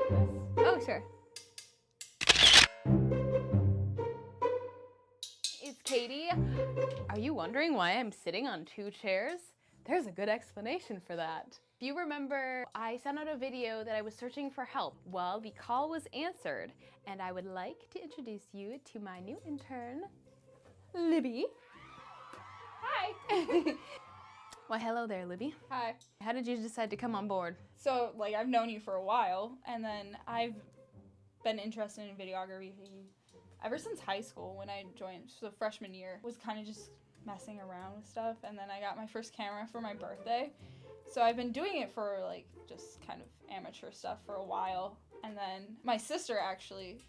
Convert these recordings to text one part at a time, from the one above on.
this. Oh, sure. It's Katie. Are you wondering why I'm sitting on 2 chairs? There's a good explanation for that. If you remember, I sent out a video that I was searching for help. Well, the call was answered, and I would like to introduce you to my new intern, Libby. Hi. Well, hello there, Libby. Hi. How did you decide to come on board? So, like, I've known you for a while, and then I've been interested in videography ever since high school when I joined. So freshman year was kind of just messing around with stuff, and then I got my first camera for my birthday. So I've been doing it for, like, just kind of amateur stuff for a while, and then my sister actually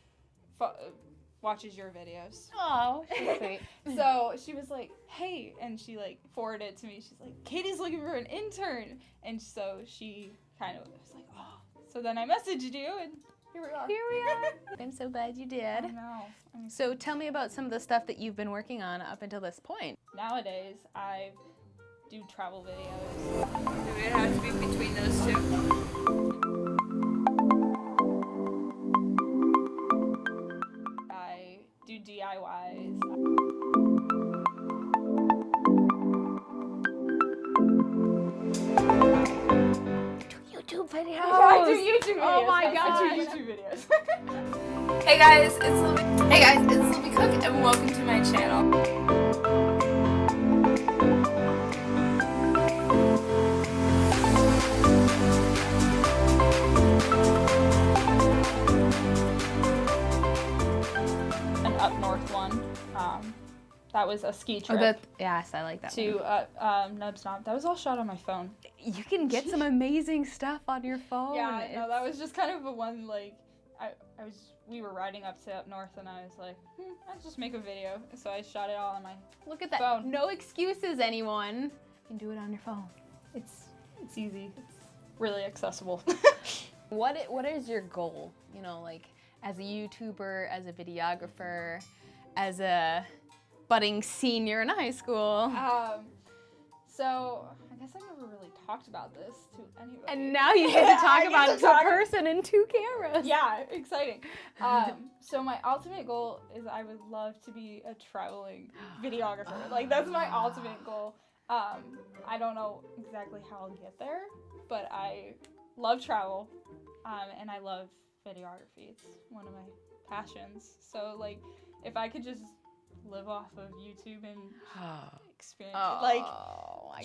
watches your videos. Oh, she's sweet. So she was like, hey, and she like forwarded it to me. She's like, Katie's looking for an intern. And so she kind of was like, oh. So then I messaged you, and here we are. Here we are. I'm so glad you did. I know. So tell me about some of the stuff that you've been working on up until this point. Nowadays, I do travel videos. Do it have to be between those two? I do DIYs. YouTube videos. I do YouTube videos. Oh my I gosh. do YouTube videos. Hey guys, it's Libby Cook, and welcome to my channel. An up north one. That was a ski trip. Yes, I like that To Nubs Knob. That was all shot on my phone. You can get some amazing stuff on your phone. Yeah, no, that was just kind of a one, like, we were riding up north, and I was like, I'll just make a video. So I shot it all on my Look at that. phone. No excuses, anyone. You can do it on your phone. It's easy. It's really accessible. What is your goal? You know, like, as a YouTuber, as a videographer, as a budding senior in high school. So I guess I never really talked about this to anybody. And now you get to talk I get about to it to talk- a person in 2 cameras. Yeah, exciting. So my ultimate goal is I would love to be a traveling videographer. Like, that's my ultimate goal. I don't know exactly how I'll get there, but I love travel, and I love videography. It's one of my passions. So, like, if I could just live off of YouTube and experience, like,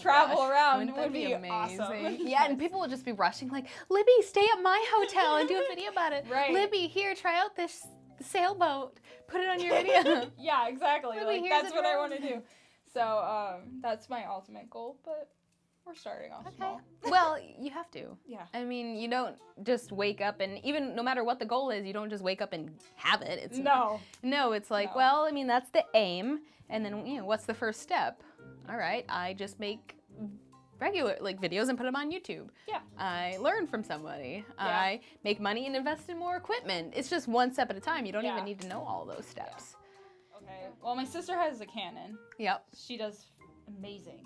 travel around Wouldn't that would be awesome. Yeah, and people will just be rushing like, Libby, stay at my hotel and do a video about it. Right. Libby, here, try out this sailboat. Put it on your video. Yeah, exactly. Libby, Like, here's that's a what I drone. want to do. So, that's my ultimate goal, but we're starting off small. Well, you have to. Yeah. I mean, you don't just wake up and even no matter what the goal is, you don't just wake up and have it. It's No. No, it's like, No. well, I mean, that's the aim. And then, you know, what's the first step? All right, I just make regular, like, videos and put them on YouTube. Yeah. I learn from somebody. Yeah. I make money and invest in more equipment. It's just one step at a time. You don't Yeah. even need to know all those steps. Okay. Well, my sister has a Canon. Yep. She does amazing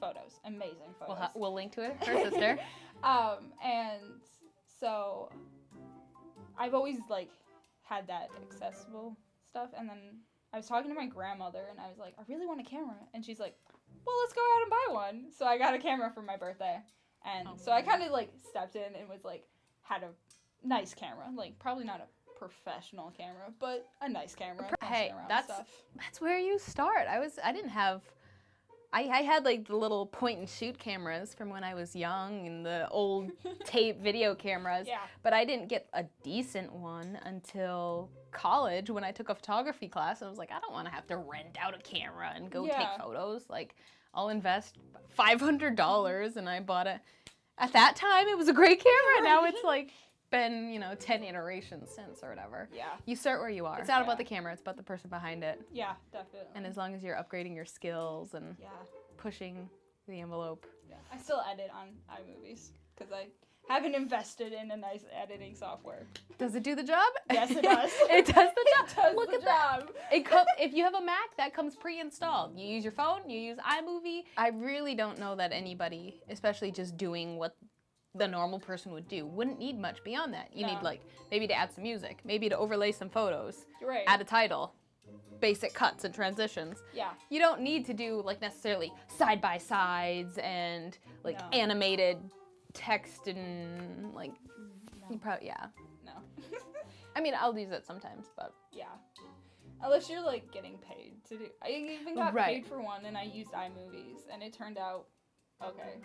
photos. Amazing photos. We'll link to it, her sister. And so I've always, like, had that accessible stuff, and then I was talking to my grandmother, and I was like, I really want a camera, and she's like, well, let's go out and buy one. So I got a camera for my birthday, and so I kind of, like, stepped in and was like, had a nice camera, like, probably not a professional camera, but a nice camera. Hey, messing around that's stuff. where you start. I had like the little point and shoot cameras from when I was young and the old tape video cameras. Yeah. But I didn't get a decent one until college when I took a photography class. I was like, I don't want to have to rent out a camera and go Yeah. take photos. Like, I'll invest $500 and I bought it. At that time, it was a great camera. Now it's like been, 10 iterations since or whatever. Yeah. You start where you are. It's not about the camera, it's about the person behind it. Yeah, definitely. And as long as you're upgrading your skills and yeah. pushing the envelope. Yeah. I still edit on iMovies because I haven't invested in a nice editing software. Does it do the job? Yes, it does. It does the job. It does Look the at that. job. If you have a Mac, that comes pre-installed. You use your phone, you use iMovie. I really don't know that anybody, especially just doing what the normal person would do. Wouldn't need much beyond that. You No. need like maybe to add some music, maybe to overlay some photos, Right. add a title, basic cuts and transitions. Yeah. You don't need to do like necessarily side by sides and like No. animated text and like you probably No. I mean, I'll use it sometimes, but Yeah. Unless you're like getting paid to do. I even got Right. paid for one, and I used iMovies, and it turned out okay.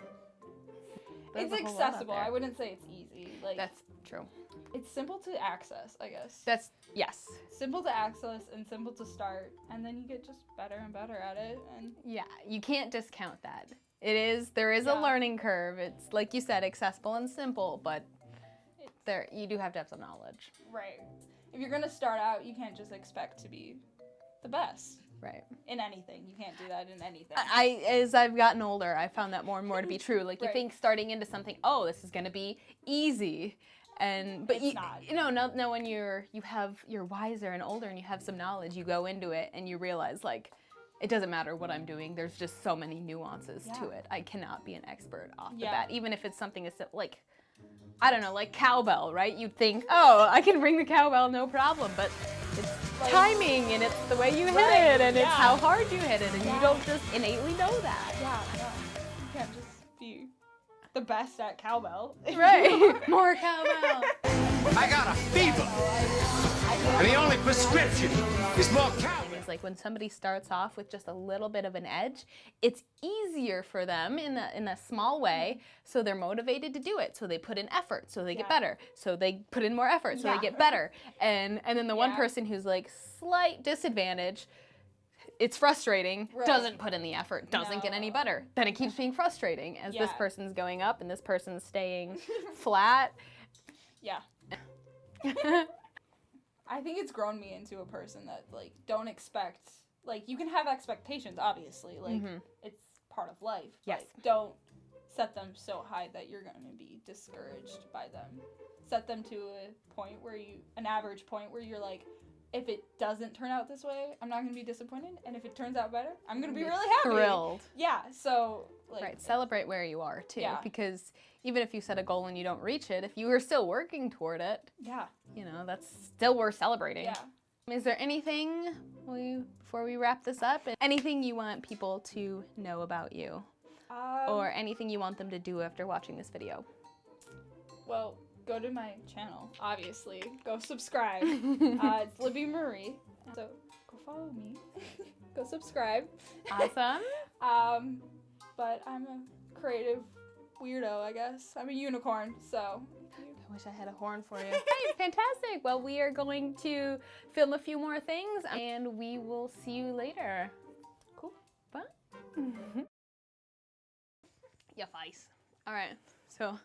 there's It's a whole lot out accessible. there. I wouldn't say it's easy. Like That's true. it's simple to access, I guess. That's yes. Simple to access and simple to start, and then you get just better and better at it. And Yeah, you can't discount that. There is a Yeah. learning curve. It's like you said, accessible and simple, but it's you do have to have some knowledge. right. If you're gonna start out, you can't just expect to be the best Right. in anything. You can't do that in anything. As I've gotten older, I found that more and more to be true. Like you Right. think starting into something, oh, this is gonna be easy, but It's not. no. When you're wiser and older and you have some knowledge, you go into it and you realize like, it doesn't matter what I'm doing. There's just so many nuances to Yeah. it. I cannot be an expert off the Yeah. bat, even if it's something as like, I don't know, like cowbell, right? You'd think, oh, I can ring the cowbell, no problem, but it's Like- timing and it's the way you hit Right, it and it's yeah. how hard you hit it, and Yeah. you don't just innately know that. Yeah, no. You can't just be the best at cowbell. Right. More cowbell. I got a fever, and the only prescription is more cowbell. It's like when somebody starts off with just a little bit of an edge, it's easier for them in a small way, so they're motivated to do it. So they put in effort, so they get Yeah. better. So they put in more effort, so Yeah. they get better. And then the one Yeah. person who's like slight disadvantage, it's frustrating, Right. doesn't put in the effort, doesn't get any No. better. Then it keeps being frustrating as this Yeah. person's going up and this person's staying flat. Yeah. I think it's grown me into a person that like don't expect, like you can have expectations obviously, like it's part of life. Yes. But don't set them so high that you're going to be discouraged by them. Set them to a point where an average point where you're like, if it doesn't turn out this way, I'm not going to be disappointed, and if it turns out better, I'm going to be really happy. Thrilled. Yeah, so like Right, celebrate where you are too, Yeah. because even if you set a goal and you don't reach it, if you are still working toward it, yeah. you know, that's still worth celebrating. Yeah. Is there anything before we wrap this up, anything you want people to know about you, or anything you want them to do after watching this video? Well, go to my channel, obviously. Go subscribe. It's Libby Marie. So go follow me. Go subscribe. Awesome. But I'm a creative weirdo, I guess. I'm a unicorn, so. I wish I had a horn for you. Hey, fantastic. Well, we are going to film a few more things, and we will see you later. Cool. Bye. Your face. All right. So